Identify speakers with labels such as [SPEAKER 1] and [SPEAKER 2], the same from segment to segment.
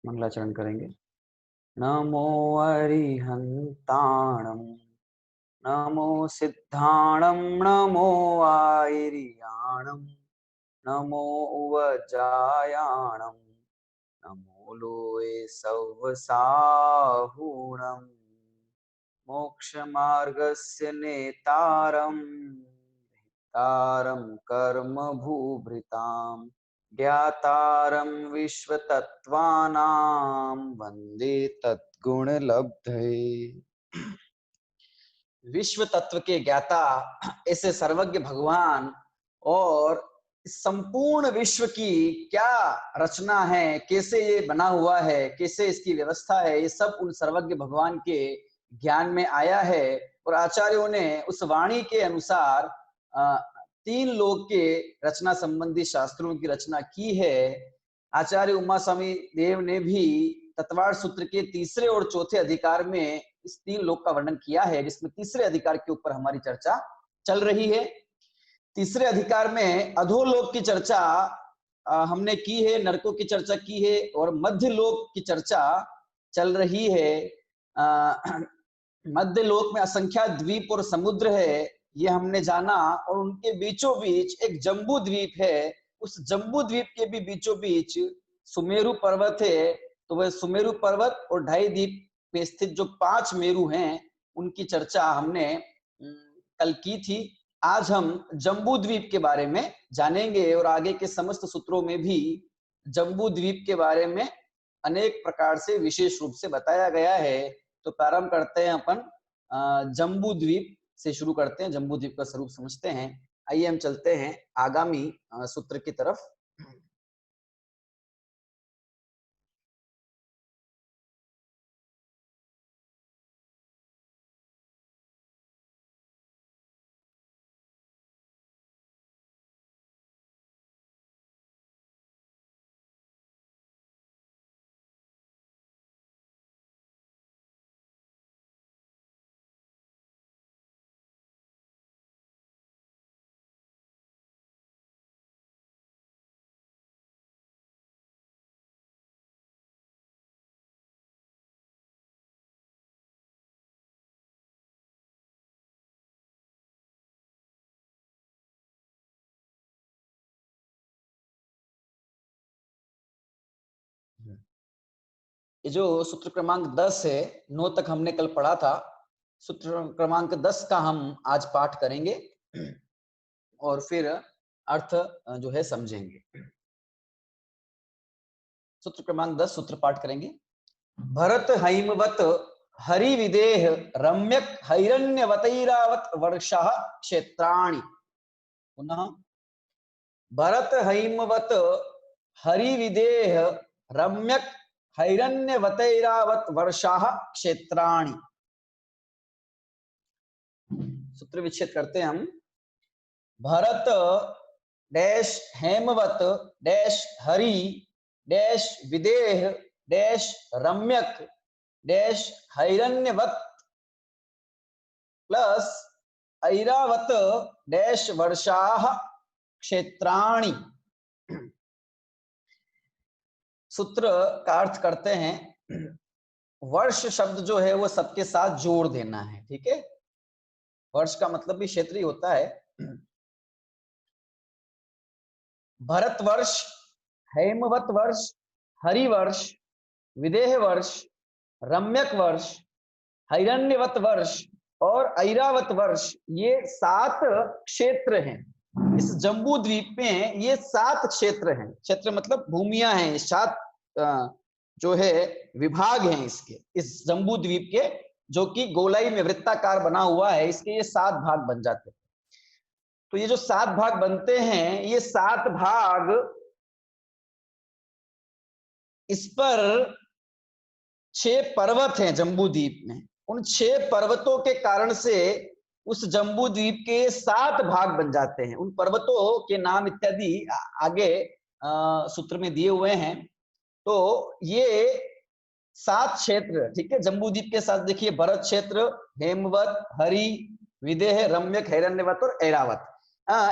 [SPEAKER 1] मंगलाचरण करेंगे। नमो अरिहंताणं नमो सिद्धाणं नमो आयर्याणं नमो उवजायाणं नमो लोये सव्वसाहुणं मोक्षमार्गस्य नेतारं तारं कर्म भूभृतां ज्ञातारं विश्वतत्त्वानां वन्दे तद्गुणलब्धये। विश्व तत्व के ज्ञाता ऐसे सर्वज्ञ भगवान और संपूर्ण विश्व की क्या रचना है, कैसे ये बना हुआ है, कैसे इसकी व्यवस्था है, ये सब उन सर्वज्ञ भगवान के ज्ञान में आया है। और आचार्यों ने उस वाणी के अनुसार 3 लोक के रचना संबंधी शास्त्रों की रचना की है। आचार्य उमा स्वामी देव ने भी तत्वार्थ सूत्र के तीसरे और चौथे अधिकार में इस 3 लोक का वर्णन किया है, जिसमें तीसरे अधिकार के ऊपर हमारी चर्चा चल रही है। तीसरे अधिकार में अधोलोक की चर्चा हमने की है, नरकों की चर्चा की है और मध्य लोक की चर्चा चल रही है। मध्य लोक में असंख्या द्वीप और समुद्र है, ये हमने जाना, और उनके बीचों बीच एक जम्बू द्वीप है। उस जम्बू द्वीप के भी बीचों बीच सुमेरु पर्वत है। तो वह सुमेरु पर्वत और 2.5 द्वीप में स्थित जो 5 मेरु हैं, उनकी चर्चा हमने कल की थी। आज हम जम्बू द्वीप के बारे में जानेंगे और आगे के समस्त सूत्रों में भी जम्बू द्वीप के बारे में अनेक प्रकार से विशेष रूप से बताया गया है। तो प्रारंभ करते हैं अपन जम्बू द्वीप से शुरू करते हैं, जम्बू द्वीप का स्वरूप समझते हैं। आइए हम चलते हैं आगामी सूत्र की तरफ। ये जो सूत्र क्रमांक 10 है, 9 तक हमने कल पढ़ा था। सूत्र क्रमांक 10 का हम आज पाठ करेंगे और फिर अर्थ जो है समझेंगे। सूत्र क्रमांक 10 सूत्र पाठ करेंगे। भरत हैमवत हरि विदेह रम्यक हैरण्यवतैरावत वर्षः क्षेत्राणि। पुनः भरत हैमवत हरि विदेह रम्यक हैरण्यवतैरावत वर्षः क्षेत्राणि। सूत्र विच्छेद करते हैं हम। Bharat dash हेमवत dash Hari dash विदेह dash रम्यक dash हैरण्यवत plus Airavat dash वर्षाः क्षेत्राणि। सूत्र का अर्थ करते हैं। वर्ष शब्द जो है वो सबके साथ जोड़ देना है, ठीक है। वर्ष का मतलब भी क्षेत्रीय होता है। भरत वर्ष, हेमवत वर्ष, हरि वर्ष, विदेह वर्ष, रम्यक वर्ष, हैरण्यवत वर्ष और ऐरावत वर्ष, ये 7 क्षेत्र हैं। इस जम्बू द्वीप में ये 7 क्षेत्र हैं। क्षेत्र मतलब भूमियां हैं, 7 जो है विभाग हैं इसके, इस जम्बू द्वीप के, जो कि गोलाई में वृत्ताकार बना हुआ है। इसके ये 7 भाग बन जाते हैं। तो ये जो 7 भाग बनते हैं, ये 7 भाग, इस पर 6 पर्वत हैं जम्बू द्वीप में। उन 6 पर्वतों के कारण से उस जम्बू द्वीप के 7 भाग बन जाते हैं। उन पर्वतों के नाम इत्यादि आगे सूत्र में दिए हुए हैं। तो ये 7 क्षेत्र, ठीक है, जम्बू द्वीप के साथ देखिए, भरत क्षेत्र, हेमवत, हरि, विदेह, रम्यक, हैरण्यवत और ऐरावत।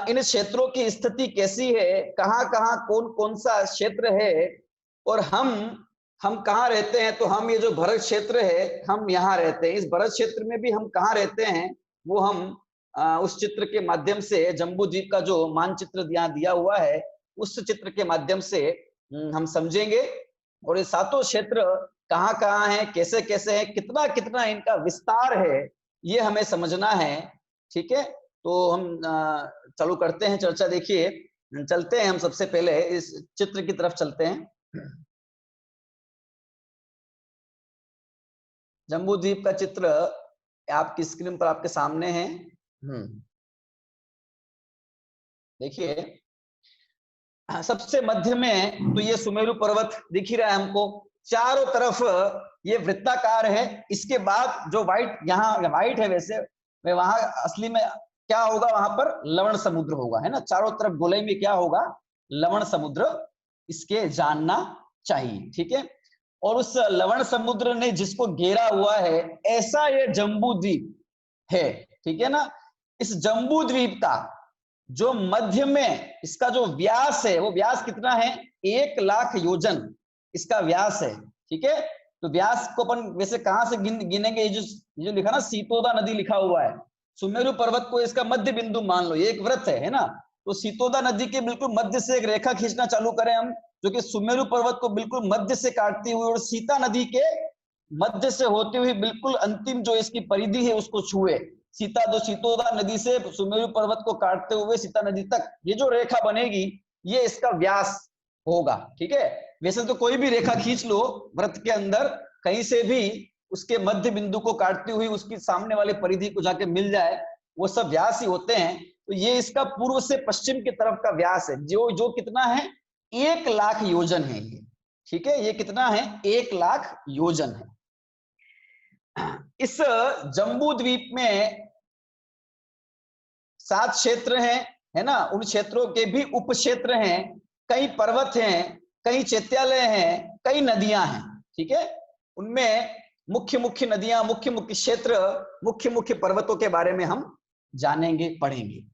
[SPEAKER 1] इन क्षेत्रों की स्थिति कैसी है, कहाँ कहाँ कौन कौन सा क्षेत्र है, और हम कहाँ रहते हैं। तो हम ये जो भरत क्षेत्र है, हम यहाँ रहते हैं। इस भरत क्षेत्र में भी हम कहाँ रहते हैं वो हम उस चित्र के माध्यम से, जम्बू द्वीप का जो मानचित्र यहाँ दिया हुआ है उस चित्र के माध्यम से हम समझेंगे। और ये सातों क्षेत्र कहाँ कहाँ है, कैसे कैसे है, कितना कितना इनका विस्तार है, ये हमें समझना है। ठीक है, तो हम चालू करते हैं चर्चा। देखिए, चलते हैं हम सबसे पहले इस चित्र की तरफ चलते हैं। जम्बू द्वीप का चित्र आपकी स्क्रीन पर आपके सामने है। देखिए, सबसे मध्य में तो ये सुमेरु पर्वत दिख ही रहा है हमको, चारों तरफ ये वृत्ताकार है। इसके बाद जो व्हाइट, यहाँ व्हाइट है वैसे, वहां असली में क्या होगा, वहां पर लवण समुद्र होगा, है ना। चारों तरफ गोलाई में क्या होगा, लवण समुद्र, इसके जानना चाहिए। ठीक है, और उस लवण समुद्र ने जिसको घेरा हुआ है, ऐसा ये जम्बू द्वीप है। ठीक है ना। इस जम्बू द्वीप का जो मध्य में इसका जो व्यास है, वो व्यास कितना है, 1,00,000 योजन इसका व्यास है। ठीक है, तो व्यास को अपन वैसे कहां से गिनेंगे, ये जो लिखा ना सीतोदा नदी लिखा हुआ है, सुमेरु पर्वत को इसका मध्य बिंदु मान लो, ये एक वृत्त है ना। तो सीतोदा नदी के बिल्कुल मध्य से एक रेखा खींचना चालू करें हम, जो कि सुमेरु पर्वत को बिल्कुल मध्य से काटती हुई और सीता नदी के मध्य से होती हुई बिल्कुल अंतिम जो इसकी परिधि है उसको छुए। सीतोदा नदी से सुमेरु पर्वत को काटते हुए सीता नदी तक ये जो रेखा बनेगी, ये इसका व्यास होगा। ठीक है, वैसे तो कोई भी रेखा खींच लो वृत्त के अंदर, कहीं से भी उसके मध्य बिंदु को काटती हुई उसकी सामने वाले परिधि को जाके मिल जाए, वो सब व्यास ही होते हैं। तो ये इसका पूर्व से पश्चिम की तरफ का व्यास है, जो कितना है, 1,00,000 योजन है ये। ठीक है, ये कितना है, 1,00,000 योजन है। इस जम्बू द्वीप में 7 क्षेत्र हैं, है ना। उन क्षेत्रों के भी उप क्षेत्र हैं, कई पर्वत हैं, कई चैत्यालय हैं, कई नदियां हैं। ठीक है, उनमें मुख्य मुख्य नदियां, मुख्य मुख्य क्षेत्र, मुख्य मुख्य पर्वतों के बारे में हम जानेंगे, पढ़ेंगे।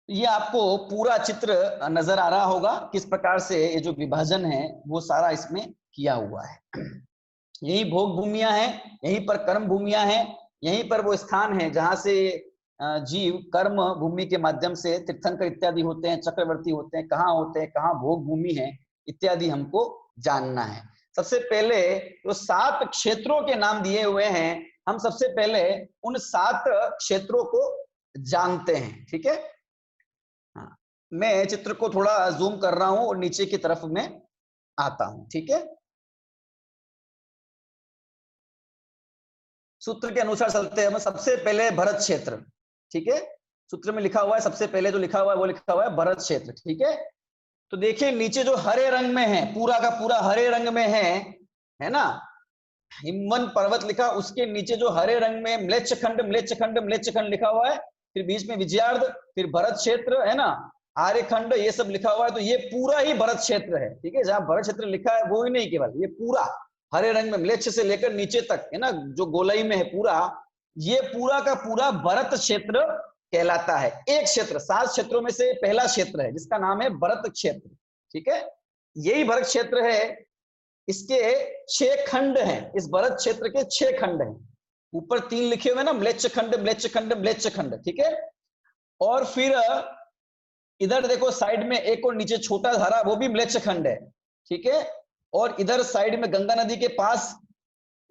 [SPEAKER 1] ये आपको पूरा चित्र नजर आ रहा होगा, किस प्रकार से ये जो विभाजन है वो सारा इसमें किया हुआ है। यही भोग भूमियां हैं, यहीं पर कर्म भूमियां हैं, यहीं पर वो स्थान है जहां से जीव कर्म भूमि के माध्यम से तीर्थंकर इत्यादि होते हैं, चक्रवर्ती होते हैं, कहाँ होते हैं, कहाँ भोग भूमि है इत्यादि हमको जानना है। सबसे पहले तो 7 क्षेत्रों के नाम दिए हुए हैं, हम सबसे पहले उन 7 क्षेत्रों को जानते हैं। ठीक है, हाँ, मैं चित्र को थोड़ा जूम कर रहा हूं और नीचे की तरफ में आता हूं। ठीक है, सूत्र के अनुसार चलते हैं हम। सबसे पहले भरत क्षेत्र, ठीक है, सूत्र में लिखा हुआ है, सबसे पहले जो लिखा हुआ है वो लिखा हुआ है भरत क्षेत्र। ठीक है, तो देखिए नीचे जो हरे रंग में है, पूरा का पूरा हरे रंग में है ना, हिमवन पर्वत लिखा, उसके नीचे जो हरे रंग में म्लेच्छखंड म्लेच्छखंड म्लेच्छखंड लिखा हुआ है, फिर बीच में विजयार्ध, फिर भरत क्षेत्र, है ना, आर्यखंड, ये सब लिखा हुआ है। तो ये पूरा ही भरत क्षेत्र है। ठीक है, जहां भरत क्षेत्र लिखा है वो ही नहीं, केवल ये पूरा हरे रंग में म्लेच्छ से लेकर नीचे तक, है ना, जो गोलाई में है पूरा, ये पूरा का पूरा भरत क्षेत्र कहलाता है। एक क्षेत्र, 7 क्षेत्रों में से पहला क्षेत्र है जिसका नाम है भरत क्षेत्र। ठीक है, यही भरत क्षेत्र है। इसके 6 खंड हैं, इस भरत क्षेत्र के 6 खंड हैं। ऊपर 3 लिखे हुए ना, म्लेच्छ खंड म्लेच्छ खंड म्लेच्छ खंड। ठीक है, और फिर इधर देखो साइड में एक और नीचे छोटा धारा, वो भी म्लेच्छ खंड है। ठीक है, और इधर साइड में गंगा नदी के पास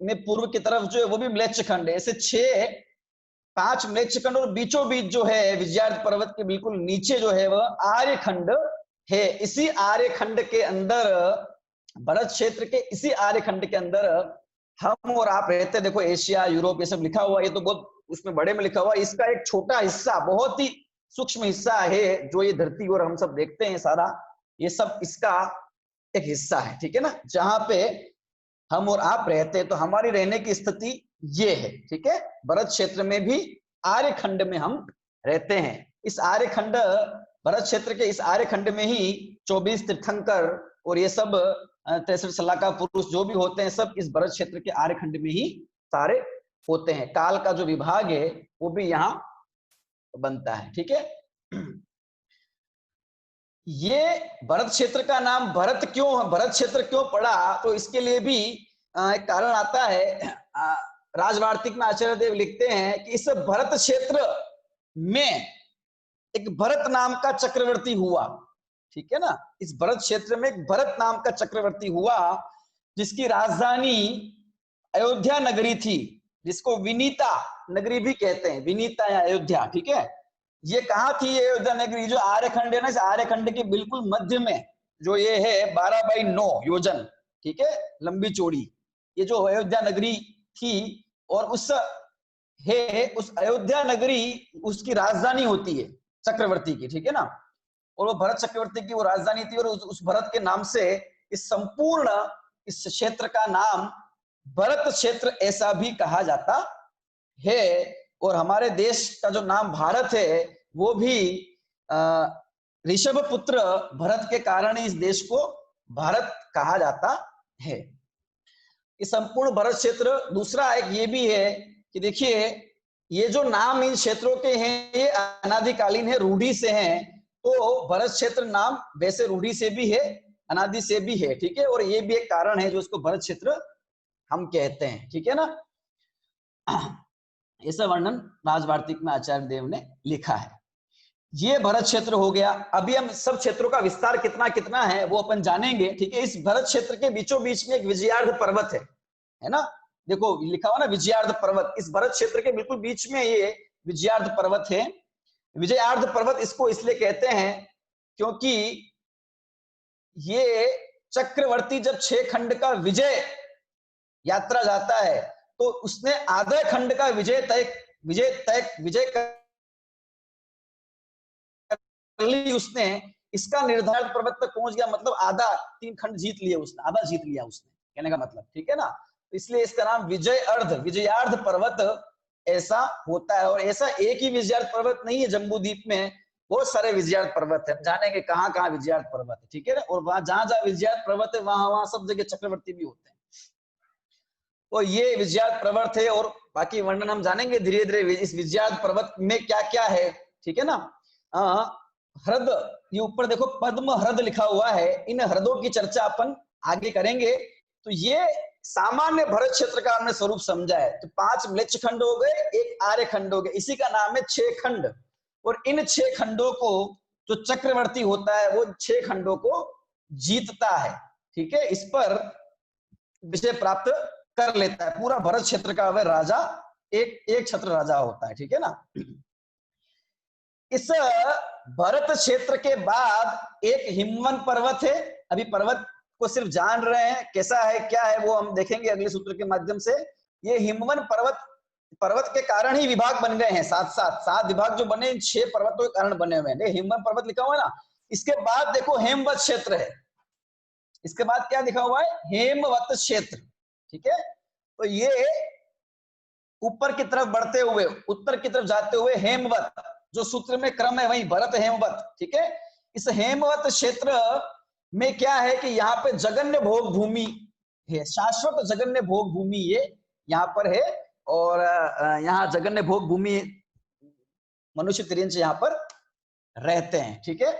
[SPEAKER 1] में पूर्व की तरफ जो है वो भी म्लेच्छ खंड है। ऐसे 5 म्लेच्छ खंड, और बीचों बीच जो है विजयार्ध पर्वत के बिल्कुल नीचे जो है वह आर्य खंड है। इसी आर्य खंड के अंदर, भरत क्षेत्र के इसी आर्य खंड के अंदर हम और आप रहते हैं। देखो एशिया, यूरोप, ये सब लिखा हुआ, ये तो बहुत उसमें बड़े में लिखा हुआ, इसका एक छोटा हिस्सा, बहुत ही सूक्ष्म हिस्सा है जो ये धरती और हम सब देखते हैं, सारा ये सब इसका एक हिस्सा है। ठीक है ना, जहां पे हम और आप रहते हैं, तो हमारी रहने की स्थिति ये है। ठीक है, भरत क्षेत्र में भी आर्य खंड में हम रहते हैं। इस आर्य खंड, भरत क्षेत्र के इस आर्य खंड में ही 24 तीर्थंकर और ये सब 63 सलाहकार पुरुष जो भी होते हैं, सब इस भरत क्षेत्र के आर्य खंड में ही सारे होते हैं। काल का जो विभाग है वो भी यहाँ बनता है। ठीक है, ये भरत क्षेत्र का नाम भरत क्षेत्र क्यों पड़ा, तो इसके लिए भी एक कारण आता है। राजवार्तिक में आचार्य देव लिखते हैं कि इस भरत क्षेत्र में एक भरत नाम का चक्रवर्ती हुआ। ठीक है ना, इस भरत क्षेत्र में एक भरत नाम का चक्रवर्ती हुआ, जिसकी राजधानी अयोध्या नगरी थी, जिसको विनीता नगरी भी कहते हैं, विनीता या अयोध्या। ठीक है, ये कहाँ थी ये अयोध्या नगरी? जो आर्यखंड है ना, इस आर्यखंड के बिल्कुल मध्य में जो ये है 12/9 योजन, ठीक है, लंबी चौड़ी, ये जो अयोध्या नगरी थी, और उस अयोध्या नगरी उसकी राजधानी होती है चक्रवर्ती की। ठीक है ना, और वो भरत चक्रवर्ती की वो राजधानी थी, और उस भरत के नाम से इस संपूर्ण इस क्षेत्र का नाम भरत क्षेत्र ऐसा भी कहा जाता है। और हमारे देश का जो नाम भारत है वो भी ऋषभ पुत्र भरत के कारण इस देश को भारत कहा जाता है। इस संपूर्ण भरत क्षेत्र, दूसरा एक ये भी है कि देखिए ये जो नाम इन क्षेत्रों के हैं ये अनादिकालीन है, रूढ़ी से हैं। तो भरत क्षेत्र नाम वैसे रूढ़ी से भी है, अनादि से भी है। ठीक है, और ये भी एक कारण है जो इसको भरत क्षेत्र हम कहते हैं। ठीक है ना, ऐसा वर्णन राजवार्तिक में आचार्य देव ने लिखा है। ये भरत क्षेत्र हो गया। अभी हम सब क्षेत्रों का विस्तार कितना कितना है वो अपन जानेंगे। ठीक है, इस भरत क्षेत्र के बीचों बीच में एक विजयार्ध पर्वत है ना, देखो लिखा हुआ ना विजयार्ध पर्वत, इस भरत क्षेत्र के बिल्कुल बीच में ये विजयार्ध पर्वत है। विजयार्ध पर्वत इसको इसलिए कहते हैं क्योंकि ये चक्रवर्ती जब 6 खंड का विजय यात्रा जाता है तो उसने आधे खंड का विजय कर ली उसने, इसका निर्धारित पर्वत तक पहुंच गया, मतलब आधा 3 खंड जीत लिए उसने, आधा जीत लिया उसने, कहने का मतलब। ठीक है ना, इसलिए इसका नाम विजयार्ध पर्वत ऐसा होता है। और ऐसा एक ही विजयार्ध पर्वत नहीं है, जम्बूद्वीप में बहुत सारे विजयार्ध पर्वत है, जानेंगे कहाँ कहाँ विजयार्ध पर्वत है। ठीक है ना, और वहां जहां जहां विजयार्ध पर्वत है वहां सब जगह चक्रवर्ती भी होते हैं। तो ये विजयार्ध पर्वत है, और बाकी वर्णन हम जानेंगे धीरे धीरे इस विजयार्ध पर्वत में क्या क्या है। ठीक है ना, ह्रद, ये ऊपर देखो पद्म ह्रद लिखा हुआ है, इन ह्रदों की चर्चा अपन आगे करेंगे। तो ये सामान्य भरत क्षेत्र का हमने स्वरूप समझा है। तो 5 म्लेच्छ खंड हो गए, एक आर्य खंड हो गए, इसी का नाम है 6 खंड। और इन 6 खंडों को जो चक्रवर्ती होता है वो 6 खंडों को जीतता है। ठीक है, इस पर विजय प्राप्त कर लेता है। पूरा भरत क्षेत्र का वह राजा एक छत्र राजा होता है। ठीक है ना, इस भरत क्षेत्र के बाद एक हिमवन पर्वत है। अभी पर्वत को सिर्फ जान रहे हैं, कैसा है क्या है वो हम देखेंगे अगले सूत्र के माध्यम से। ये हिमवन पर्वत के कारण ही विभाग बन गए हैं, 7 विभाग जो बने इन 6 पर्वतों के कारण बने हुए हैं। हिमवन पर्वत लिखा हुआ है ना, इसके बाद देखो हेमवत क्षेत्र है, इसके बाद क्या लिखा हुआ है, हेमवत क्षेत्र। ठीक है, तो ये ऊपर की तरफ बढ़ते हुए उत्तर की तरफ जाते हुए हेमवत, जो सूत्र में क्रम है वही भरत हेमवत। ठीक है, इस हेमवत क्षेत्र में क्या है कि यहाँ पे जगन्य भोग भूमि है, शाश्वत जगन्य भोग भूमि ये यहाँ पर है। और यहाँ जगन्य भोग भूमि मनुष्य तिर्यंश यहाँ पर रहते हैं। ठीक है,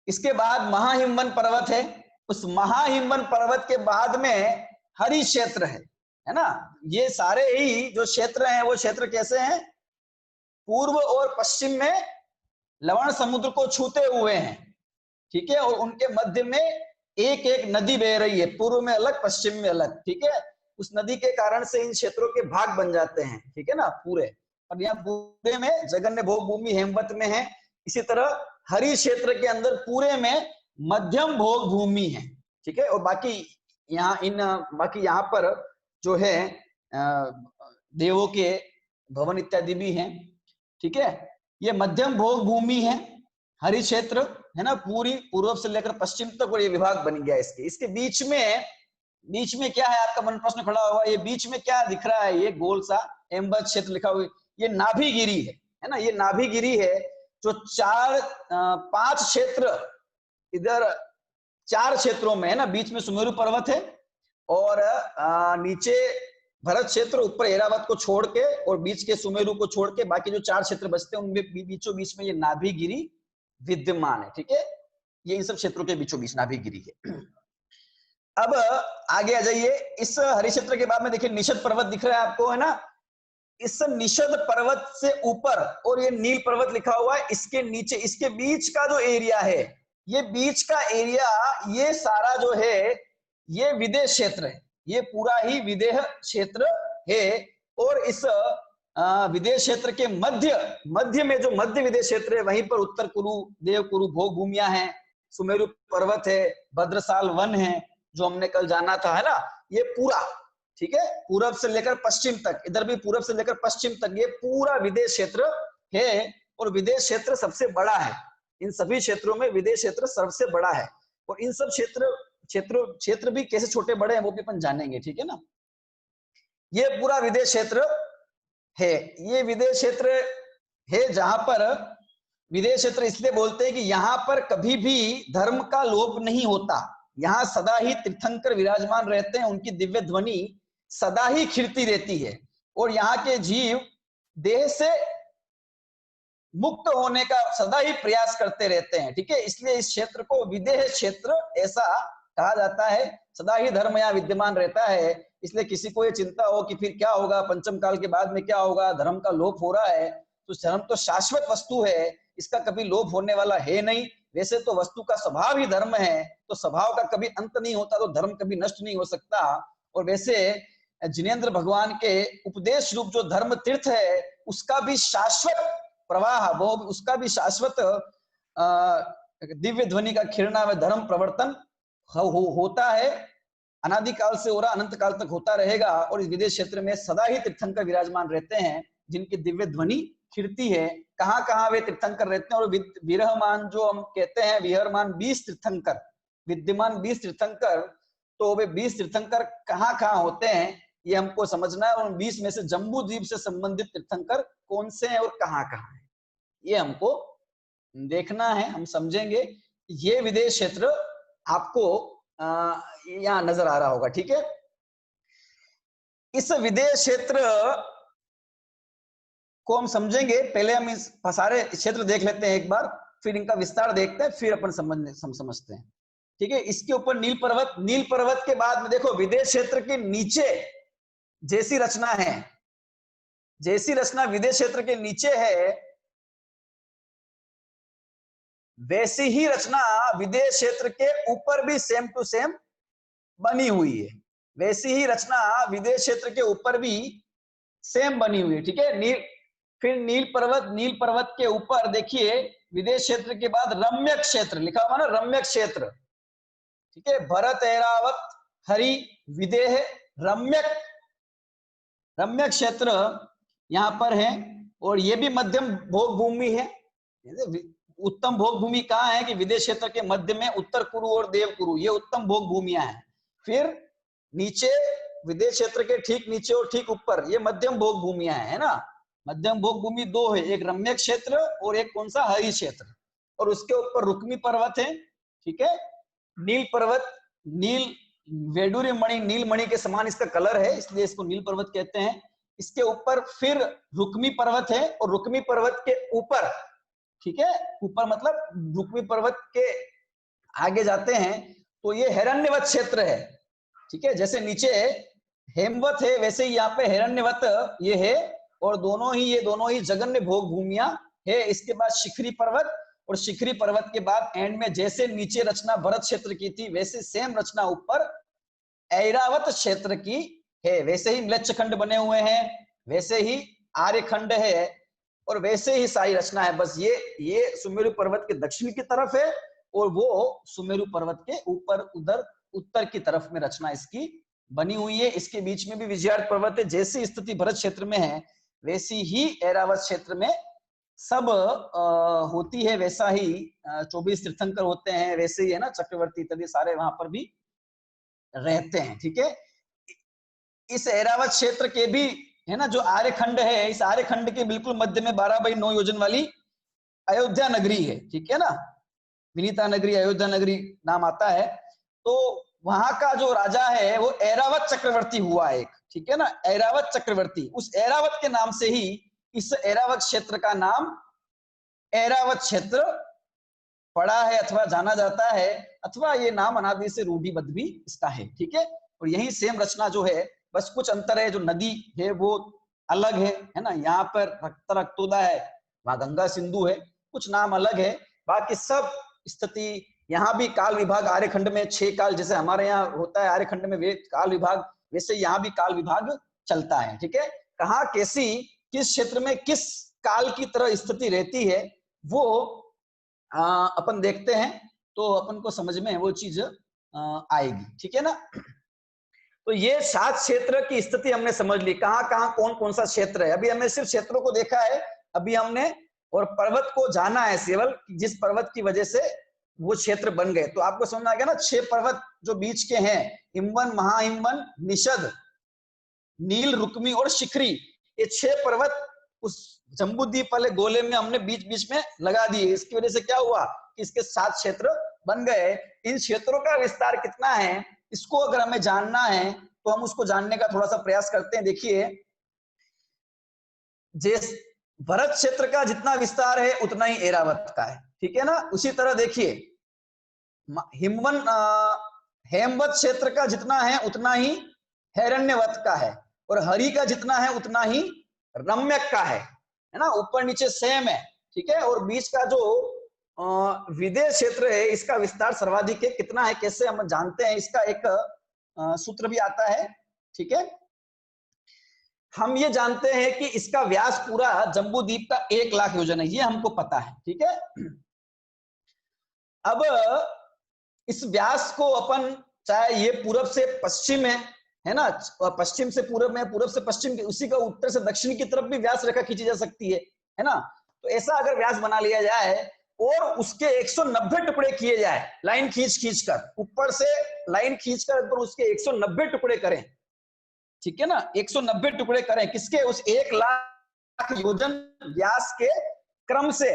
[SPEAKER 1] इसके बाद महाहिमवन पर्वत है। उस महाहिमवन पर्वत के बाद में हरि क्षेत्र है ना। ये सारे ही जो क्षेत्र हैं वो क्षेत्र कैसे हैं, पूर्व और पश्चिम में लवण समुद्र को छूते हुए हैं। ठीक है, और उनके मध्य में एक एक नदी बह रही है, पूर्व में अलग पश्चिम में अलग। ठीक है, उस नदी के कारण से इन क्षेत्रों के भाग बन जाते हैं। ठीक है ना, पूरे। और यहाँ पूरे में जगन्य भोग भूमि हेमवत में है। इसी तरह हरि क्षेत्र के अंदर पूरे में मध्यम भोग भूमि है। ठीक है, और बाकी यहाँ पर जो है देवों के भवन इत्यादि भी हैं। ठीक है, ये मध्यम भोग भूमि है, हरि क्षेत्र है ना, पूरी पूर्व से लेकर पश्चिम तक और ये विभाग बन गया। इसके बीच में क्या है, आपका मन प्रश्न खड़ा हुआ, ये बीच में क्या दिख रहा है, ये गोल सा हेमवत क्षेत्र लिखा हुआ, ये नाभिगिरी है ना, ये नाभिगिरी है जो 5 क्षेत्र, इधर 4 क्षेत्रों में है ना, बीच में सुमेरु पर्वत है, और नीचे भरत क्षेत्र ऊपर ऐरावत को छोड़ के और बीच के सुमेरु को छोड़ के बाकी जो 4 क्षेत्र बचते हैं उनमें बीचों बीच में ये नाभिगिरी विद्यमान है। ठीक है, ये इन सब क्षेत्रों के बीचों बीच नाभिगिरी है। अब आगे आ जाइए, इस हरिक्षेत्र के बाद में देखिए निषद पर्वत दिख रहा है आपको, है ना। इस निषद पर्वत से ऊपर और ये नील पर्वत लिखा हुआ है, इसके नीचे इसके बीच का जो एरिया है, ये बीच का एरिया, ये सारा जो है ये विदेह क्षेत्र है, ये पूरा ही विदेह क्षेत्र है। और इस विदेह क्षेत्र के मध्य में जो मध्य विदेह क्षेत्र है वहीं पर उत्तर कुरु, देव कुरु भोग भूमियां हैं, सुमेरु पर्वत है, भद्रसाल वन है जो हमने कल जाना था, है ना। ये पूरा, ठीक है, पूरब से लेकर पश्चिम तक, इधर भी पूरब से लेकर पश्चिम तक ये पूरा विदेह क्षेत्र है। और विदेह क्षेत्र सबसे बड़ा है, इन सभी क्षेत्रों में विदेह क्षेत्र सबसे बड़ा है। और इन सब क्षेत्र भी कैसे छोटे बड़े हैं वो भी अपन जानेंगे, ठीक है ना। ये पूरा विदेह क्षेत्र है, ये विदेह क्षेत्र है जहां पर, विदेह क्षेत्र इसलिए बोलते हैं कि यहाँ पर कभी भी धर्म का लोप नहीं होता, यहाँ सदा ही तीर्थंकर विराजमान रहते हैं, उनकी दिव्य ध्वनि सदा ही खिलती रहती है। और यहाँ के जीव देह से मुक्त होने का सदा ही प्रयास करते रहते हैं, ठीक है। इसलिए इस क्षेत्र को विदेह क्षेत्र ऐसा कहा जाता है, सदा ही धर्म यहाँ विद्यमान रहता है। इसलिए किसी को ये चिंता हो कि फिर क्या होगा, पंचम काल के बाद में क्या होगा, धर्म का लोप हो रहा है, तो धर्म तो शाश्वत वस्तु है, इसका कभी लोप होने वाला है नहीं। वैसे तो वस्तु का स्वभाव ही धर्म है, तो स्वभाव का कभी अंत नहीं होता, तो धर्म कभी नष्ट नहीं हो सकता। और वैसे जिनेंद्र भगवान के उपदेश रूप जो धर्म तीर्थ है उसका भी शाश्वत प्रवाह, वो उसका भी शाश्वत दिव्य ध्वनि का खिलना में धर्म प्रवर्तन होता है, अनादिकाल से हो रहा, अनंत काल तक होता रहेगा। और इस विदेश क्षेत्र में सदा ही तीर्थंकर विराजमान रहते हैं जिनकी दिव्य ध्वनि खिलती है। कहाँ कहाँ वे तीर्थंकर रहते हैं, और विरहमान जो हम कहते हैं, विहरमान 20 तीर्थंकर, विद्यमान 20 तीर्थंकर, तो वे 20 तीर्थंकर कहाँ कहाँ होते हैं ये हमको समझना है। और 20 में से जम्बू द्वीप से संबंधित तीर्थंकर कौन से हैं और कहाँ कहाँ हैं ये हमको देखना है, हम समझेंगे। ये विदेश क्षेत्र आपको यहाँ नजर आ रहा होगा, ठीक है। इस विदेश क्षेत्र को हम समझेंगे, पहले हम इस सारे क्षेत्र देख लेते हैं एक बार, फिर इनका विस्तार देखते हैं, फिर अपन समझते हैं, ठीक है। इसके ऊपर नील पर्वत के बाद में देखो विदेश क्षेत्र के नीचे जैसी रचना है, जैसी रचना विदेश क्षेत्र के नीचे है वैसी ही रचना विदेश क्षेत्र के ऊपर भी सेम टू सेम बनी हुई है, वैसी ही रचना विदेश क्षेत्र के ऊपर भी सेम बनी हुई है, ठीक है। फिर नील पर्वत के ऊपर देखिए विदेश क्षेत्र के बाद रम्य क्षेत्र लिखा हुआ ना, रम्य क्षेत्र, ठीक है। भरत, ऐरावत, हरि, विदेह, रम्य क्षेत्र यहाँ पर है। और ये भी मध्यम भोग भूमि है। उत्तम भोग भूमि कहाँ है कि विदेश क्षेत्र के मध्य में उत्तर कुरु और देव कुरु, ये उत्तम भोग भूमियां हैं। फिर नीचे विदेश क्षेत्र के ठीक नीचे और ठीक ऊपर ये मध्यम भोग भूमियां हैं, है ना। मध्यम भोग भूमि दो है, एक रम्य क्षेत्र और एक कौन सा, हरि क्षेत्र। और उसके ऊपर रुक्मी पर्वत है, ठीक है। नील पर्वत, नील वेडूरी मणि, नील मणि के समान इसका कलर है, इसलिए इसको नील पर्वत कहते हैं। इसके ऊपर फिर रुक्मी पर्वत है, और रुक्मी पर्वत के ऊपर, ठीक है, ऊपर मतलब रुक्मी पर्वत के आगे जाते हैं तो ये हिरण्यवत क्षेत्र है, ठीक है। जैसे नीचे हेमवत है वैसे ही यहाँ पे हिरण्यवत ये है। और ये दोनों ही जगन्य भोग भूमियां है। इसके बाद शिखरी पर्वत, और शिखरी पर्वत के बाद एंड में जैसे नीचे रचना भरत क्षेत्र की थी वैसे सेम रचना ऊपर ऐरावत क्षेत्र की है। वैसे ही म्लेच्छखंड बने हुए हैं, वैसे ही आर्यखंड है, और वैसे ही सारी रचना है। बस ये सुमेरु पर्वत के दक्षिण की तरफ है, और वो सुमेरु पर्वत के ऊपर उधर उत्तर की तरफ में रचना इसकी बनी हुई है। इसके बीच में भी विजयार्थ पर्वत है। जैसी स्थिति भरत क्षेत्र में है वैसी ही ऐरावत क्षेत्र में सब होती है, वैसा ही 24 तीर्थंकर होते हैं, वैसे ही है ना, चक्रवर्ती इत्यादि सारे वहां पर भी रहते हैं, ठीक है। इस ऐरावत क्षेत्र के भी है ना जो आर्यखंड है, इस आर्यखंड के बिल्कुल मध्य में 12/9 योजन वाली अयोध्या नगरी है, ठीक है ना। विनीता नगरी, अयोध्या नगरी नाम आता है। तो वहां का जो राजा है वो ऐरावत चक्रवर्ती हुआ एक, ठीक है ना, ऐरावत चक्रवर्ती, उस ऐरावत के नाम से ही इस ऐरावत क्षेत्र का नाम ऐरावत क्षेत्र पड़ा है अथवा जाना जाता है, अथवा ये नाम अनादि से रूढ़िबद्ध भी इसका है। ठीक है, और यही सेम रचना जो है, बस कुछ अंतर है, जो नदी है वो अलग है ना, यहाँ पर रक्त रक्तोदा है, वहां गंगा सिंधु है, कुछ नाम अलग है, बाकी सब स्थिति यहाँ भी काल विभाग आर्यखंड में 6 काल, जैसे हमारे यहाँ होता है आर्यखंड में वे काल विभाग, वैसे यहाँ भी काल विभाग चलता है। ठीक है, कहाँ कैसी किस क्षेत्र में किस काल की तरह स्थिति रहती है वो अपन देखते हैं, तो अपन को समझ में वो चीज आएगी। ठीक है ना, तो ये 7 क्षेत्र की स्थिति हमने समझ ली, कहाँ कहाँ कौन कौन सा क्षेत्र है। अभी हमने सिर्फ क्षेत्रों को देखा है, अभी हमने और पर्वत को जाना है, केवल जिस पर्वत की वजह से वो क्षेत्र बन गए। तो आपको समझ आ गया ना, 6 पर्वत जो बीच के हैं, हिमवन, महाहिमवन, निषद, नील, रुक्मी और शिखरी, ये 6 पर्वत उस जम्बूद्वीप वाले गोले में हमने बीच बीच में लगा दिए। इसकी वजह से क्या हुआ कि इसके 7 क्षेत्र बन गए। इन क्षेत्रों का विस्तार कितना है, इसको अगर हमें जानना है तो हम उसको जानने का थोड़ा सा प्रयास करते हैं। देखिए, जिस भरत क्षेत्र का जितना विस्तार है उतना ही ऐरावत का है। ठीक है ना, उसी तरह देखिए हिमवन हेमवत क्षेत्र का जितना है उतना ही हिरण्यवत का है, और हरि का जितना है उतना ही रम्यक का है ना, ऊपर नीचे सेम है। ठीक है, और बीच का जो विदेश क्षेत्र है इसका विस्तार सर्वाधिक है, कितना है कैसे हम जानते हैं, इसका एक सूत्र भी आता है। ठीक है, हम ये जानते हैं कि इसका व्यास पूरा जम्बूद्वीप का 1 लाख योजन है, ये हमको पता है। ठीक है, अब इस व्यास को अपन, चाहे ये पूरब से पश्चिम है ना, पश्चिम से पूरब में, पूरब से पश्चिम, उसी का उत्तर से दक्षिण की तरफ भी व्यास रेखा खींची जा सकती है ना। तो ऐसा अगर व्यास बना लिया जाए और उसके 190 टुकड़े किए जाए, लाइन खींच खींच कर, ऊपर से लाइन खींचकर पर उसके 190 टुकड़े करें। ठीक है ना, 190 टुकड़े करें, किसके, उस 1 लाख योजन व्यास के क्रम से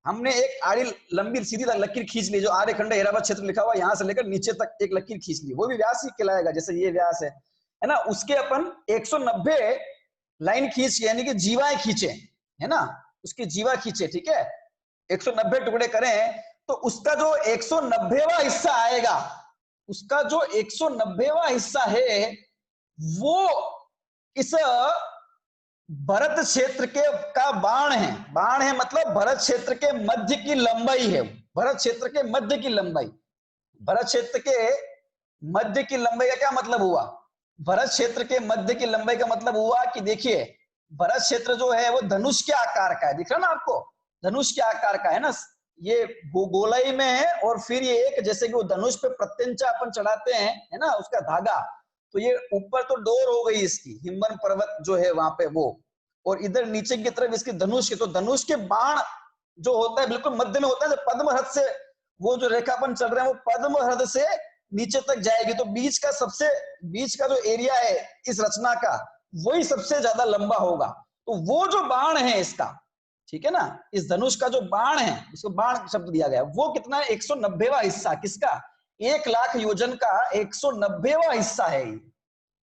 [SPEAKER 1] हमने एक आड़ी लंबी सीधी लकीर खींच ली, जो आर्यखंड ऐरावत क्षेत्र लिखा हुआ, यहां से लेकर नीचे तक एक लकीर खींच ली, वो भी व्यास ही कहलाएगा, जैसे ये व्यास है ना। उसके अपन 190 लाइन खींच, यानी कि जीवाएं खींचे, है ना, उसकी जीवा खींचे। ठीक है, 190 टुकड़े करें तो उसका जो 190वां हिस्सा आएगा, उसका जो 190वां हिस्सा है वो इस भरत क्षेत्र के का बाण है मतलब भरत क्षेत्र के मध्य की लंबाई है, भरत क्षेत्र के मध्य की लंबाई। भरत क्षेत्र के मध्य की लंबाई का क्या मतलब हुआ, भरत क्षेत्र के मध्य की लंबाई का मतलब हुआ कि देखिए भरत क्षेत्र जो है वो धनुष के आकार का है, दिख रहा ना आपको, धनुष के आकार का है ना, ये गोलाई में है, और फिर ये एक जैसे कि वो धनुष पे प्रत्यंचा अपन चढ़ाते हैं, है ना, उसका धागा, तो ये ऊपर तो डोर हो गई इसकी, हिमवन पर्वत जो है वहां पे वो, और इधर नीचे की तरफ इसकी धनुष के, तो धनुष के बाण जो होता है बिल्कुल मध्य में होता है, पद्म हृद से वो जो रेखापन चल रहा है वो पद्म हृद से नीचे तक जाएगी, तो बीच का जो एरिया है इस रचना का वही सबसे ज्यादा लंबा होगा। तो वो जो बाण है इसका, ठीक है ना, इस धनुष का जो बाण है, इसको बाण शब्द दिया गया, वो कितना है, 190वां हिस्सा, किसका, 1 लाख योजन का 190वां हिस्सा है ये।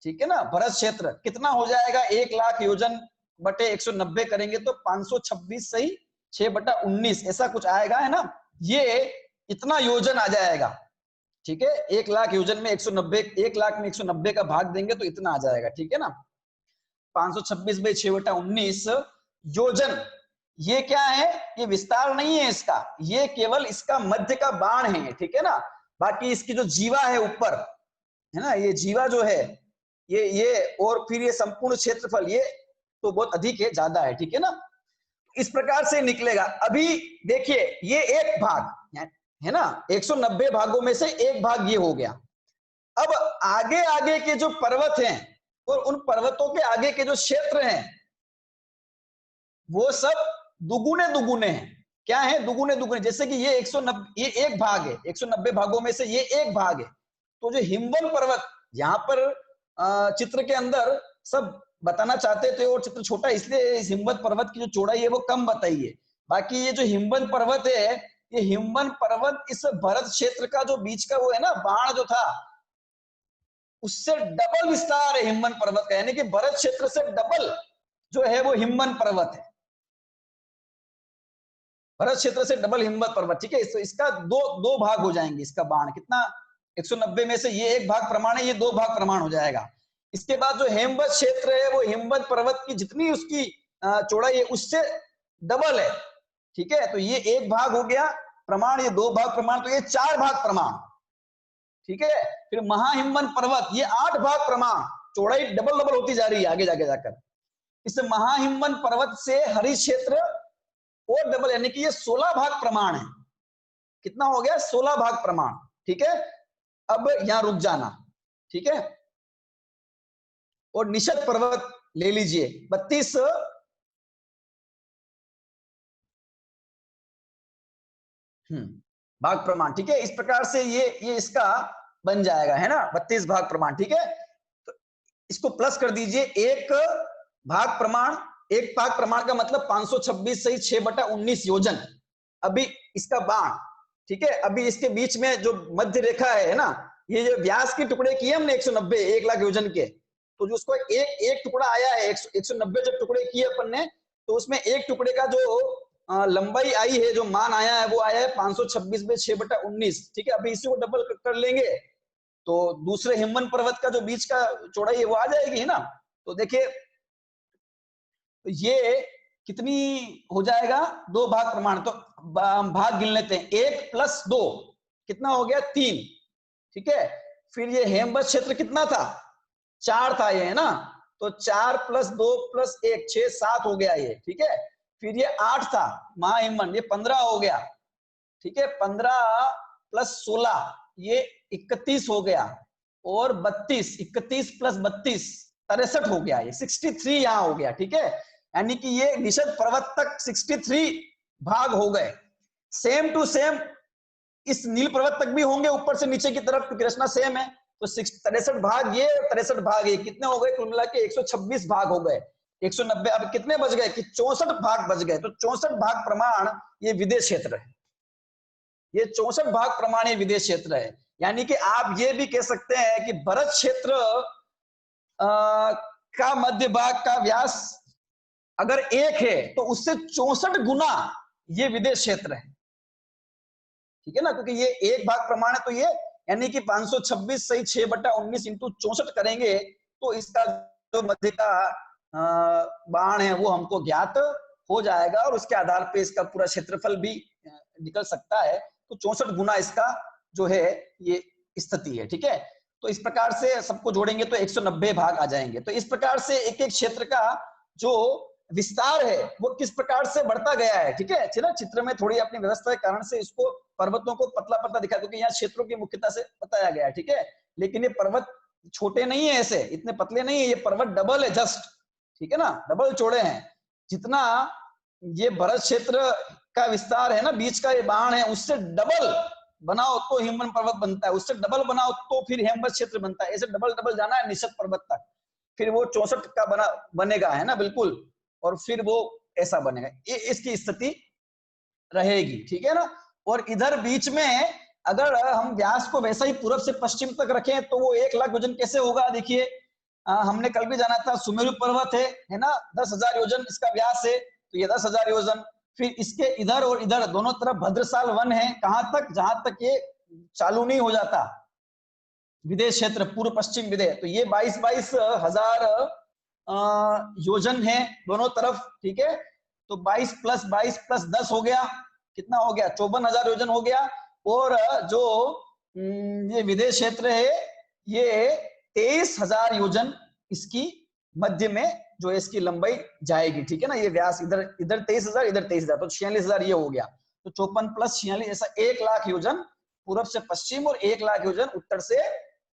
[SPEAKER 1] ठीक है ना, भरत क्षेत्र कितना हो जाएगा, 1 लाख योजन बटे 190 करेंगे तो 526 सही 6/19 ऐसा कुछ आएगा, है ना, ये इतना योजन आ जाएगा। ठीक है, 1 लाख योजन में 190, 1 लाख में 190 का भाग देंगे तो इतना आ जाएगा। ठीक है ना, 526/6/19 योजन। ये क्या है, ये विस्तार नहीं है इसका, ये केवल इसका मध्य का बाण है। ठीक है ना, बाकी इसकी जो जीवा है ऊपर, है ना, ये जीवा जो है ये और फिर ये संपूर्ण क्षेत्रफल ये तो बहुत अधिक है, ज्यादा है। ठीक है ना, इस प्रकार से निकलेगा। अभी देखिए ये एक भाग है ना, 190 भागों में से एक भाग ये हो गया। अब आगे आगे के जो पर्वत हैं और उन पर्वतों के आगे के जो क्षेत्र हैं वो सब दुगुने दुगुने हैं। क्या है, दुगुने दुगुने, जैसे कि ये 190, ये एक भाग है, 190 भागों में से ये एक भाग है। तो जो हिमवन पर्वत यहाँ पर चित्र के अंदर सब बताना चाहते थे और चित्र छोटा, इसलिए इस हिमवत पर्वत की जो चौड़ाई है वो कम बताई है। बाकी ये जो हिमवन पर्वत है, ये हिमवन पर्वत इस भरत क्षेत्र का जो बीच का वो है ना बाण जो था, उससे डबल विस्तार है हिमवन पर्वत का, यानी कि भरत क्षेत्र से डबल जो है वो हिमवन पर्वत है, भरत क्षेत्र से डबल हिमवत पर्वत। ठीक है, तो इसका दो भाग हो जाएंगे। इसका बाण कितना, 190 में से ये एक भाग प्रमाण है, ये 2 भाग प्रमाण हो जाएगा। इसके बाद जो हेमवत क्षेत्र है वो हिमवत पर्वत की जितनी उसकी चौड़ाई है उससे डबल है। ठीक है, तो ये 1 भाग हो गया प्रमाण, ये 2 भाग प्रमाण, तो ये 4 भाग प्रमाण। ठीक है, फिर महाहिमवन पर्वत, ये 8 भाग प्रमाण, चौड़ाई डबल डबल होती जा रही है आगे जाके जाकर। इस महाहिमवन पर्वत से हरि क्षेत्र और डबल, यानी कि ये 16 भाग प्रमाण है। कितना हो गया, 16 भाग प्रमाण। ठीक है, अब यहां रुक जाना। ठीक है, और निषद पर्वत ले लीजिए 32 भाग प्रमाण। ठीक है, इस प्रकार से ये इसका बन जाएगा, है ना, 32 भाग प्रमाण। ठीक है, तो इसको प्लस कर दीजिए, एक भाग प्रमाण, एक भाग प्रमाण का मतलब 526 सही 6/19 योजन। अभी इसका बाण, ठीक है, अभी इसके बीच में जो मध्य रेखा है ना, ये जो व्यास के टुकड़े किए हमने 190 1 लाख योजन के, तो जो उसको एक टुकड़ा आया है 190 जब टुकड़े किए अपन ने, तो उसमें एक टुकड़े का जो लंबाई आई है, जो मान आया है वो आया है 526 में 6/19। ठीक है, अभी इसी को डबल कर लेंगे तो दूसरे हिमवन पर्वत का जो बीच का चौड़ाई है वो आ जाएगी, है ना। तो देखिए, तो ये कितनी हो जाएगा, 2 भाग प्रमाण। तो भाग गिन लेते हैं, 1 + 2 कितना हो गया, 3। ठीक है, फिर ये हेमवत क्षेत्र कितना था, 4 था ये, है ना, तो 4 + 2 + 1 6 7 हो गया ये। ठीक है, फिर ये 8 था महाहिमवन, ये 15 हो गया। ठीक है, 15 + 16 ये 31 हो गया, और 32, 31 + 32 63 हो गया, ये 63 यहाँ हो गया। ठीक है, यानी कि ये निषद पर्वत तक 63 भाग हो गए। सेम टू सेम इस नील पर्वत तक भी होंगे, ऊपर से नीचे की तरफ, क्योंकि रचना सेम है। तो 63 भाग ये और 63 भाग ये, कितने हो गए, कुल मिला के 126 भाग हो गए। 190 अब कितने बच गए कि 64 भाग बच गए। तो 64 भाग प्रमाण ये विदेश क्षेत्र है, ये 64 भाग प्रमाण ये विदेश क्षेत्र है। यानी कि आप ये भी कह सकते हैं कि भरत क्षेत्र का मध्य भाग का व्यास अगर 1 है तो उससे 64 गुना ये विदेश क्षेत्र है। ठीक है ना, क्योंकि ये 1 भाग प्रमाण है, तो ये यानी कि 526 सही 6/19 × 64 करेंगे तो इसका जो मध्य का बाण है वो हमको ज्ञात हो जाएगा, और उसके आधार पे इसका पूरा क्षेत्रफल भी निकल सकता है। तो 64 गुना इसका जो है ये स्थिति है। ठीक है, तो इस प्रकार से सबको जोड़ेंगे तो 190 भाग आ जाएंगे। तो इस प्रकार से एक एक क्षेत्र का जो विस्तार है वो किस प्रकार से बढ़ता गया है। ठीक है, ना, चित्र में थोड़ी अपनी व्यवस्था के कारण से इसको पर्वतों को पतला पतला दिखा, क्योंकि यहाँ क्षेत्रों की मुख्यता से बताया गया है। ठीक है, लेकिन ये पर्वत छोटे नहीं है, ऐसे इतने पतले नहीं है, ये पर्वत डबल है जस्ट। ठीक है ना, डबल चौड़े हैं। जितना ये भरत क्षेत्र का विस्तार है ना, बीच का ये बाण है, उससे डबल बनाओ तो हिमवन पर्वत बनता है, उससे डबल बनाओ तो फिर हेमवत क्षेत्र बनता है। ऐसे डबल डबल जाना है निषद पर्वत तक, फिर वो 64 का बनेगा, है ना, बिल्कुल, और फिर वो ऐसा बनेगा, ये इसकी स्थिति रहेगी। ठीक है ना, और इधर बीच में अगर हम व्यास को वैसा ही पूर्व से पश्चिम तक रखें तो वो 1 लाख योजन कैसे होगा। देखिए, हमने कल भी जाना था, सुमेरु पर्वत है ना, 10,000 योजन इसका व्यास है, तो ये 10,000 योजन। फिर इसके इधर और इधर दोनों तरफ भद्रसाल वन है, कहां तक, जहां तक ये चालू नहीं हो जाता विदेश क्षेत्र, पूर्व पश्चिम विदेश, तो ये 22 हजार योजन है दोनों तरफ। ठीक है, तो 22 + 22 + 10 हो गया, कितना हो गया, 54,000 योजन हो गया। और जो ये विदेश क्षेत्र है ये 23,000 योजन इसकी मध्य में जो है इसकी लंबाई जाएगी। ठीक है ना, ये व्यास इधर 23,000, इधर 23,000, तो 46,000 ये हो गया। तो 54 + 46 ऐसा 1 लाख योजन पूर्व से पश्चिम और 1 लाख योजन उत्तर से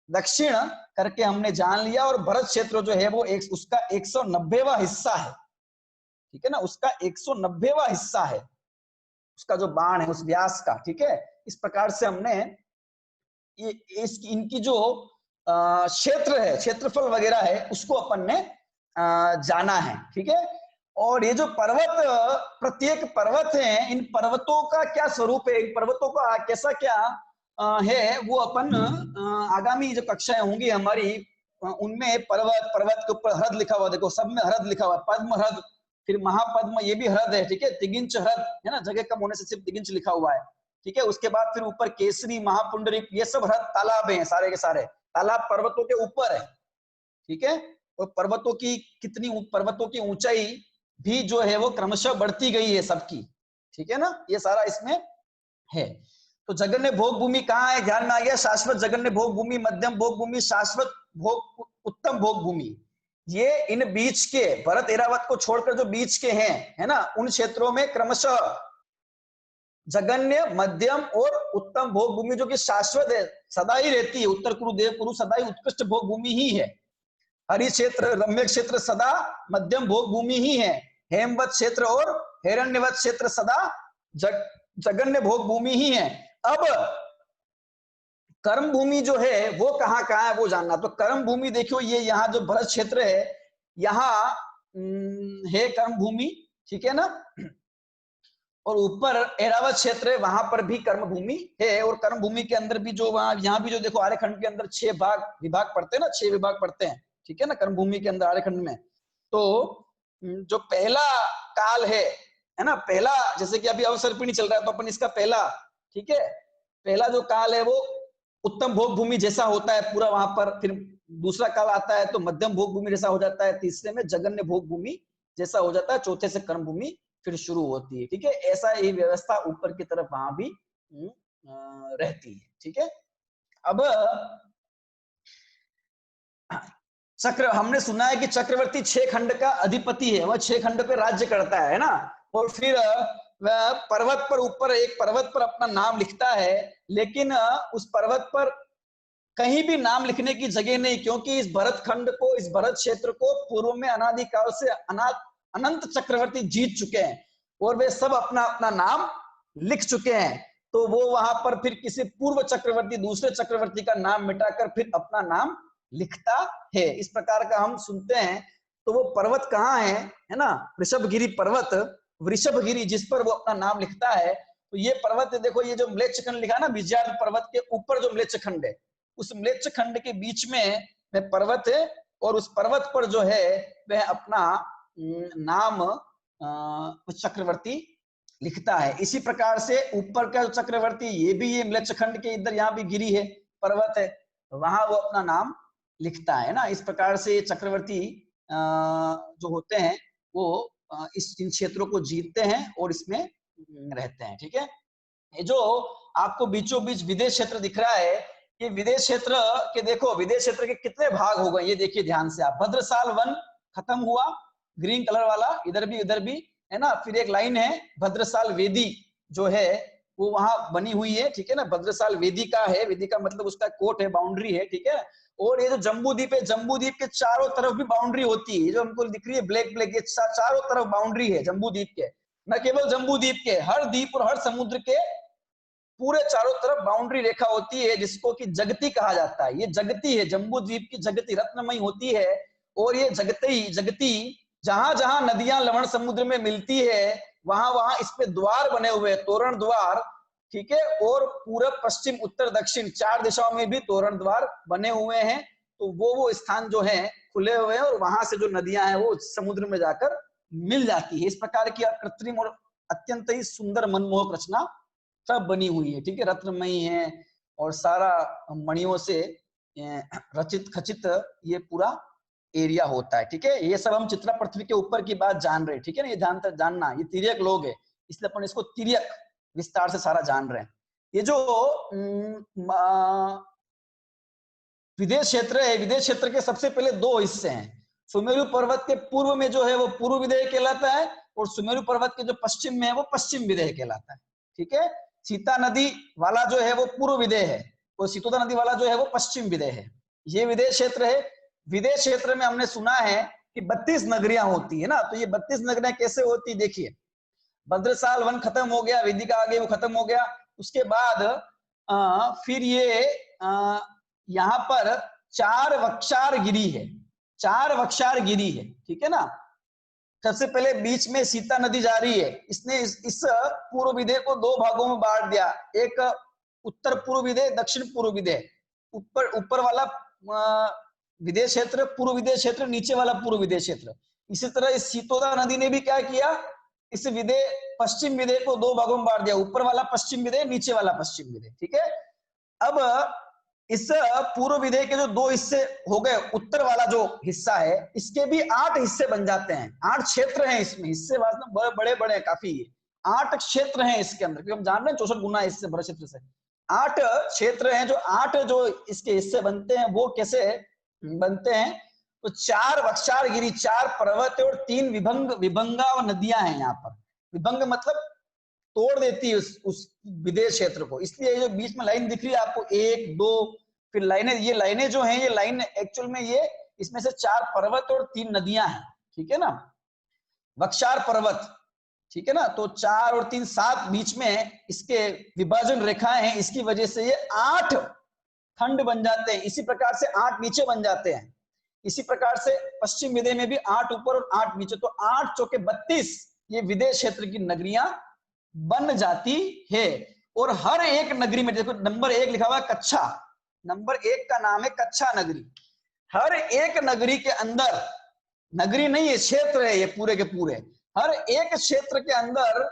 [SPEAKER 1] दक्षिण करके हमने जान लिया। और भरत क्षेत्र जो है वो उसका 190वां हिस्सा है। ठीक है ना, उसका 190वां हिस्सा है उसका जो बाण है उस व्यास का। ठीक है, इस प्रकार से हमने इनकी जो क्षेत्र है, क्षेत्रफल वगैरह है, उसको अपन ने जाना है। ठीक है, और ये जो पर्वत, प्रत्येक पर्वत है, इन पर्वतों का क्या स्वरूप है, इन पर्वतों का कैसा क्या है वो अपन आगामी जो कक्षाएं होंगी हमारी उनमें पर्वत, पर्वत के ऊपर हृद लिखा हुआ, देखो सब में हृद लिखा हुआ, पद्म हृद, फिर महापद्म, ये भी हृद है, ठीक है, तिगिंच हृद है ना, जगह कम होने से सिर्फ तिगिंच लिखा हुआ है, ठीक है। उसके बाद फिर ऊपर केसरी, महापुंडरीक, ये सब हृद तालाब हैं, सारे के सारे तालाब पर्वतों के ऊपर है, ठीक है। और पर्वतों की पर्वतों की ऊंचाई भी जो है वो क्रमशः बढ़ती गई है सबकी, ठीक है ना, ये सारा इसमें है। तो जगन्य भोग भूमि कहाँ है, ध्यान में आ गया, शाश्वत जगन्य भोग भूमि, मध्यम भोग भूमि, शाश्वत भोग, उत्तम भोग भूमि। ये इन बीच के भरत एरावत को छोड़कर जो बीच के हैं, है ना, उन क्षेत्रों में क्रमशः जगन्य, मध्यम और उत्तम भोग भूमि जो कि शाश्वत है, सदा ही रहती है, उत्तर कुरु, देव कुरु सदा ही उत्कृष्ट भोग भूमि ही है। हरि क्षेत्र, रम्य क्षेत्र सदा मध्यम भोग भूमि ही है। हेमवत क्षेत्र और हिरण्यवत क्षेत्र सदा जगन्य भोग भूमि ही है। अब कर्म भूमि जो है वो कहाँ कहाँ है वो जानना। तो कर्म भूमि देखो, ये यहाँ जो भरत क्षेत्र है, यहाँ है कर्म भूमि, ठीक है ना। और ऊपर एरावत क्षेत्र है, वहां पर भी कर्म भूमि है। और कर्म भूमि के अंदर भी जो वहां, यहाँ भी जो देखो आर्यखंड के अंदर 6 विभाग पड़ते हैं ना, 6 विभाग पड़ते हैं, ठीक है ना, कर्म भूमि के अंदर आर्यखंड में। तो जो पहला काल है ना, पहला, जैसे कि अभी अवसर्पिणी चल रहा है तो अपन इसका पहला, ठीक है, पहला जो काल है वो उत्तम भोग भूमि जैसा होता है पूरा वहां पर। फिर दूसरा काल आता है तो मध्यम भोग भूमि जैसा हो जाता है, तीसरे में जगन्य भोग भूमि जैसा हो जाता है, चौथे से कर्म भूमि फिर शुरू होती है, ठीक है। ऐसा ही व्यवस्था ऊपर की तरफ वहां भी रहती है, ठीक है। अब चक्र, हमने सुना है कि चक्रवर्ती 6 खंड का अधिपति है, वह 6 खंड पे राज्य करता है ना। और फिर वह पर्वत पर, ऊपर एक पर्वत पर अपना नाम लिखता है, लेकिन उस पर्वत पर कहीं भी नाम लिखने की जगह नहीं, क्योंकि इस भरत खंड को, इस भरत क्षेत्र को पूर्व में अनादिकाल से अनंत चक्रवर्ती जीत चुके हैं और वे सब अपना अपना नाम लिख चुके हैं। तो वो वहां पर फिर किसी पूर्व चक्रवर्ती, दूसरे चक्रवर्ती का नाम मिटाकर फिर अपना नाम लिखता है, इस प्रकार का हम सुनते हैं। तो वो पर्वत कहाँ है ना, वृषभगिरी पर्वत, वृषभगिरी, जिस पर वो अपना नाम लिखता है। तो ये पर्वत देखो, ये जो म्लेच्छ खंड लिखा ना, विजयार्थ पर्वत के ऊपर जो म्लेच्छ खंड है, उस म्लेच्छ खंड के बीच में वह पर्वत है और उस पर्वत पर जो है वह अपना नाम चक्रवर्ती लिखता है। इसी प्रकार से ऊपर का चक्रवर्ती, ये भी ये म्लेच्छ खंड के इधर यहाँ भी गिरी है, पर्वत है, वहां वो अपना नाम लिखता है ना। इस प्रकार से चक्रवर्ती जो होते हैं वो इन क्षेत्रों को जीतते हैं और इसमें रहते हैं, ठीक है। ये जो आपको बीचों बीच विदेश क्षेत्र दिख रहा है, ये विदेश क्षेत्र के देखो, विदेश क्षेत्र के कितने भाग हो गए ये देखिए ध्यान से आप। भद्रसाल वन खत्म हुआ, ग्रीन कलर वाला, इधर भी है ना। फिर एक लाइन है भद्रसाल वेदी जो है वो वहां बनी हुई है, ठीक है ना। भद्रसाल वेदिका है, वेदिका मतलब उसका कोट है, बाउंड्री है, ठीक है। और ये जो जम्बू द्वीप है, जम्बू द्वीप के चारों तरफ भी बाउंड्री होती है, जो हमको दिख रही है ब्लैक ब्लैक, ये चारों तरफ बाउंड्री है जम्बू द्वीप के, न केवल जम्बू द्वीप के, हर द्वीप और हर समुद्र के पूरे चारों तरफ बाउंड्री रेखा होती है, जिसको कि जगती कहा जाता है। ये जगती है, जम्बू द्वीप की जगती रत्नमयी होती है। और ये जगती जहां जहां नदियां लवण समुद्र में मिलती है, वहां वहां इस पे द्वार बने हुए, तोरण द्वार, ठीक है। और पूरब, पश्चिम, उत्तर, दक्षिण 4 दिशाओं में भी तोरण द्वार बने हुए हैं। तो वो स्थान जो है खुले हुए हैं और वहां से जो नदियां हैं वो समुद्र में जाकर मिल जाती है। इस प्रकार की कृत्रिम और अत्यंत ही सुंदर मनमोहक रचना सब बनी हुई है, ठीक है, रत्नमयी है और सारा मणियों से रचित खचित ये पूरा एरिया होता है, ठीक है। ये सब हम चित्रा पृथ्वी के ऊपर की बात जान रहे हैं, ठीक है ना। ये जानना, ये तिर्यक लोग है, इसलिए अपन इसको तिर्यक विस्तार से सारा जान रहे हैं। ये जो विदेश क्षेत्र है, विदेश क्षेत्र के सबसे पहले 2 हिस्से हैं। सुमेरु पर्वत के पूर्व में जो है वो पूर्व विदेह कहलाता है और सुमेरु पर्वत के जो पश्चिम में है वो पश्चिम विदेह कहलाता है, ठीक है। सीता नदी वाला जो है वो पूर्व विदेह है और सीतोदा नदी वाला जो है वो पश्चिम विदेह है। ये विदेश क्षेत्र है। विदेश क्षेत्र में हमने सुना है कि 32 नगरियां होती है ना। तो ये 32 नगरियां कैसे होती, देखिए, भद्रसाल वन खत्म हो गया, वेदिका आगे वो खत्म हो गया, उसके बाद फिर ये यहाँ पर 4 वक्षार गिरी है, 4 वक्षार गिरी है, ठीक है ना। सबसे पहले बीच में सीता नदी जा रही है, इसने इस पूर्व विदेह को 2 भागों में बांट दिया, एक उत्तर पूर्व विदेह, दक्षिण पूर्व विदेह। ऊपर वाला विदेह क्षेत्र, पूर्व विदेह क्षेत्र, नीचे वाला पूर्व विदेह क्षेत्र। इसी तरह इस सीतोदा नदी ने भी क्या किया, इस विदेह पश्चिम विदेह को दो भागों में बांट दिया, ऊपर वाला पश्चिम विदेह, नीचे वाला पश्चिम विदेह। ठीक है, अब इस पूर्व विदेह के जो दो हिस्से हो गए, उत्तर वाला जो हिस्सा है इसके भी 8 हिस्से बन जाते हैं। 8 क्षेत्र हैं इसमें, हिस्से वास्तव बड़े बड़े हैं काफी, 8 क्षेत्र हैं इसके अंदर, क्योंकि हम जान रहे हैं 64 गुना इससे बड़े क्षेत्र से 8 क्षेत्र हैं। जो 8 जो इसके हिस्से बनते हैं वो कैसे बनते हैं, तो 4 वक्षारगिरी, 4 पर्वत और 3 विभंगा और नदियां हैं। यहाँ पर विभंग मतलब तोड़ देती है उस विदेश क्षेत्र को, इसलिए ये जो बीच में लाइन दिख रही है आपको 1 2 फिर लाइनें, ये लाइनें जो हैं ये लाइन एक्चुअल में ये इसमें से 4 पर्वत और 3 नदियां हैं। ठीक है ना, वक्षार पर्वत, ठीक है ना, तो 4 और 3 7 बीच में इसके विभाजन रेखाएं हैं, इसकी वजह से ये 8 खंड बन जाते हैं। इसी प्रकार से 8 नीचे बन जाते हैं। इसी प्रकार से पश्चिम विदेह में भी 8 ऊपर और 8 नीचे, तो 8 चौके 32 ये विदेश क्षेत्र की नगरियां बन जाती है। और हर एक नगरी में देखो नंबर 1 लिखा हुआ है कच्छा, नंबर 1 का नाम है कच्छा नगरी। हर एक नगरी के अंदर, नगरी नहीं है क्षेत्र है ये पूरे के पूरे, हर एक क्षेत्र के अंदर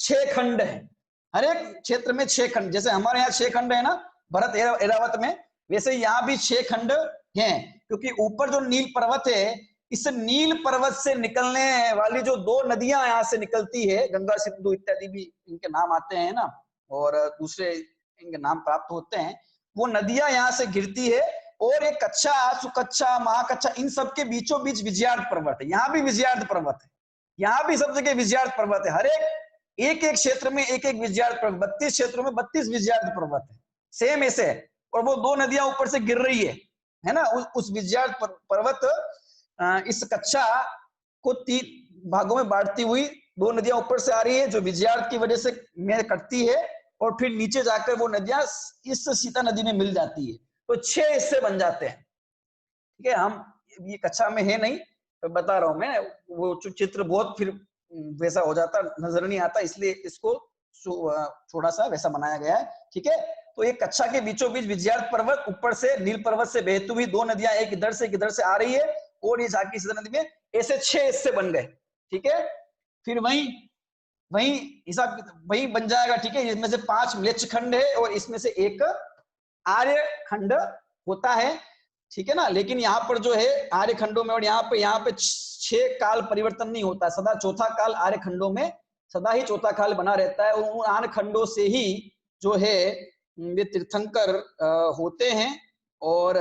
[SPEAKER 1] 6 खंड है। हर एक क्षेत्र में 6 खंड, जैसे हमारे यहाँ 6 खंड है ना भरत एरावत में, वैसे यहाँ भी 6 खंड हैं। क्योंकि ऊपर जो नील पर्वत है, इस नील पर्वत से निकलने वाली जो 2 नदियां यहाँ से निकलती है, गंगा सिंधु इत्यादि भी इनके नाम आते हैं ना, और दूसरे इनके नाम प्राप्त होते हैं, वो नदियां यहाँ से गिरती है। और एक कच्छा, सुकच्छा, महाकच्छा, इन सबके बीचों बीच विजयार्थ पर्वत है। यहाँ भी विजयार्थ पर्वत है, यहाँ भी सब जगह विजयार्थ पर्वत है। हर एक क्षेत्र में एक विजयार्थ पर्वत, 32 क्षेत्रों में 32 विजयार्थ पर्वत है, सेम ऐसे है। और वो 2 नदियां ऊपर से गिर रही है ना, उस विजयार्थ पर्वत इस कच्छा को 3 भागों में बांटती हुई 2 नदियां ऊपर से आ रही है, जो विजयार्थ की वजह से मेल कटती है, और फिर नीचे जाकर वो नदियां इस सीता नदी में मिल जाती है। तो 6 हिस्से बन जाते हैं। ठीक है, हम ये कच्छा में है नहीं, तो बता रहा हूं मैं, वो चित्र बहुत फिर वैसा हो जाता, नजर नहीं आता, इसलिए इसको थोड़ा सा वैसा बनाया गया है। ठीक है, तो ये कच्छा के बीचों बीच विजयार्थ पर्वत, ऊपर से नील पर्वत से बहती हुई 2 नदियां एक इधर से आ रही है, और ये जाके सीता नदी में, ऐसे 6 हिस्से बन गए। ठीक है, फिर वही हिसाब वही बन जाएगा। ठीक है, इसमें से 5 म्लेच्छ खंड है और इसमें से 1 आर्य खंड होता है। ठीक है ना, लेकिन यहाँ पर जो है आर्य खंडों में, और यहाँ पे 6 काल परिवर्तन नहीं होता, सदा चौथा काल आर्य खंडों में सदा ही चौथा काल बना रहता है। उन आर्य खंडों से ही जो है ये तीर्थंकर होते हैं और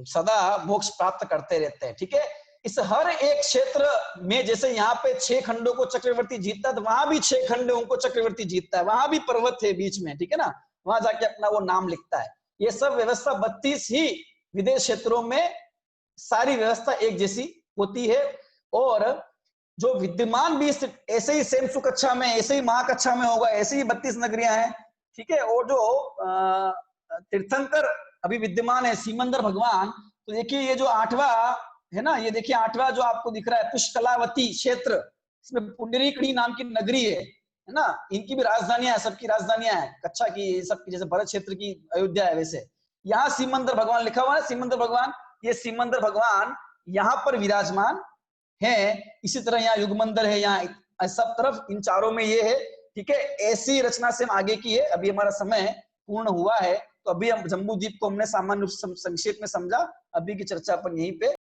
[SPEAKER 1] सदा मोक्ष प्राप्त करते रहते हैं। ठीक है, इस हर एक क्षेत्र में, जैसे यहाँ पे 6 खंडों को चक्रवर्ती जीतता है, तो वहां भी 6 खंडों को चक्रवर्ती जीतता है, वहां भी पर्वत है बीच में। ठीक है ना, वहां जाके अपना वो नाम लिखता है। ये सब व्यवस्था 32 ही विदेश क्षेत्रों में सारी व्यवस्था एक जैसी होती है। और जो विद्यमान भी ऐसे ही सेम सुकच्छा में, ऐसे ही महाकच्छा में होगा, ऐसे ही 32 नगरियां हैं। ठीक है, और जो तीर्थंकर अभी विद्यमान है सीमंदर भगवान, तो देखिए ये जो 8वां है ना, ये देखिए 8वां जो आपको दिख रहा है पुष्कलावती क्षेत्र, इसमें पुंडरीकड़ी नाम की नगरी है ना, इनकी भी राजधानियां है, सबकी राजधानियां हैं कच्छा की, सबकी, जैसे भरत क्षेत्र की अयोध्या है, वैसे यहाँ सीमंदर भगवान लिखा हुआ है। सीमंदर भगवान, ये सीमंदर भगवान यहाँ पर विराजमान है। इसी तरह यहाँ युगमंदर है, यहाँ सब तरफ इन चारों में ये है। ठीक है, ऐसी रचना से हम आगे की है। अभी हमारा समय पूर्ण हुआ है, तो अभी हम जम्बू द्वीप को हमने सामान्य रूप से संक्षेप में समझा। अभी की चर्चा अपन यहीं पे